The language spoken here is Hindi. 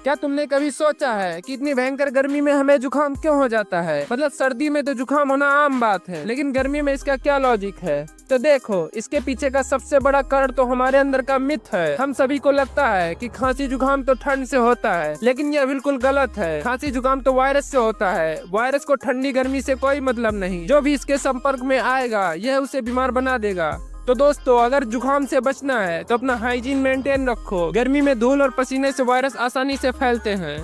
क्या तुमने कभी सोचा है कि इतनी भयंकर गर्मी में हमें जुकाम क्यों हो जाता है? मतलब सर्दी में तो जुकाम होना आम बात है, लेकिन गर्मी में इसका क्या लॉजिक है? तो देखो, इसके पीछे का सबसे बड़ा कारण तो हमारे अंदर का मिथ है। हम सभी को लगता है कि खांसी जुकाम तो ठंड से होता है, लेकिन यह बिल्कुल गलत है। खांसी जुकाम तो वायरस से होता है। वायरस को ठंडी गर्मी से कोई मतलब नहीं। जो भी इसके संपर्क में आएगा यह उसे बीमार बना देगा। तो दोस्तों, अगर जुकाम से बचना है तो अपना हाइजीन मेंटेन रखो। गर्मी में धूल और पसीने से वायरस आसानी से फैलते हैं।